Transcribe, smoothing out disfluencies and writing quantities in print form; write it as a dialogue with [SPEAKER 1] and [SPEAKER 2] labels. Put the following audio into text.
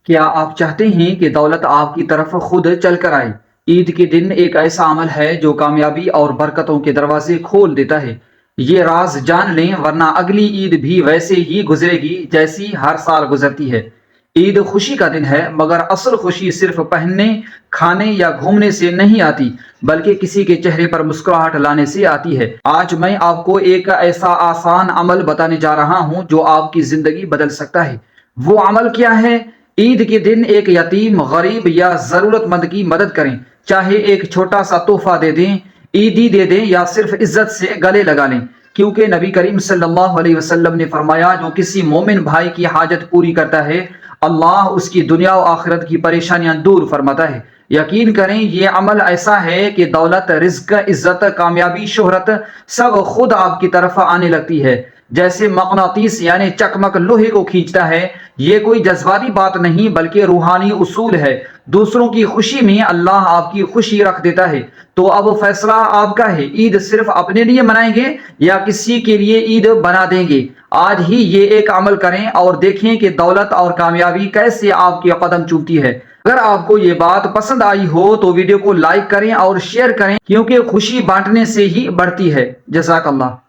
[SPEAKER 1] کیا آپ چاہتے ہیں کہ دولت آپ کی طرف خود چل کر آئے؟ عید کے دن ایک ایسا عمل ہے جو کامیابی اور برکتوں کے دروازے کھول دیتا ہے۔ یہ راز جان لیں ورنہ اگلی عید بھی ویسے ہی گزرے گی جیسی ہر سال گزرتی ہے۔ عید خوشی کا دن ہے، مگر اصل خوشی صرف پہننے، کھانے یا گھومنے سے نہیں آتی، بلکہ کسی کے چہرے پر مسکراہٹ لانے سے آتی ہے۔ آج میں آپ کو ایک ایسا آسان عمل بتانے جا رہا ہوں جو آپ کی زندگی بدل سکتا ہے۔ وہ عمل کیا ہے؟ عید کے دن ایک یتیم، غریب یا ضرورت مند کی مدد کریں، چاہے ایک چھوٹا سا تحفہ دے دیں، عیدی دے دیں یا صرف عزت سے گلے لگا لیں، کیونکہ نبی کریم صلی اللہ علیہ وسلم نے فرمایا جو کسی مومن بھائی کی حاجت پوری کرتا ہے اللہ اس کی دنیا و آخرت کی پریشانیاں دور فرماتا ہے۔ یقین کریں یہ عمل ایسا ہے کہ دولت، رزق، عزت، کامیابی، شہرت سب خود آپ کی طرف آنے لگتی ہے، جیسے مقناطیس یعنی چکمک لوہے کو کھینچتا ہے۔ یہ کوئی جذباتی بات نہیں بلکہ روحانی اصول ہے۔ دوسروں کی خوشی میں اللہ آپ کی خوشی رکھ دیتا ہے۔ تو اب فیصلہ آپ کا ہے، عید صرف اپنے لیے منائیں گے یا کسی کے لیے عید بنا دیں گے؟ آج ہی یہ ایک عمل کریں اور دیکھیں کہ دولت اور کامیابی کیسے آپ کے قدم چومتی ہے۔ اگر آپ کو یہ بات پسند آئی ہو تو ویڈیو کو لائک کریں اور شیئر کریں، کیونکہ خوشی بانٹنے سے ہی بڑھتی ہے۔ جزاک اللہ۔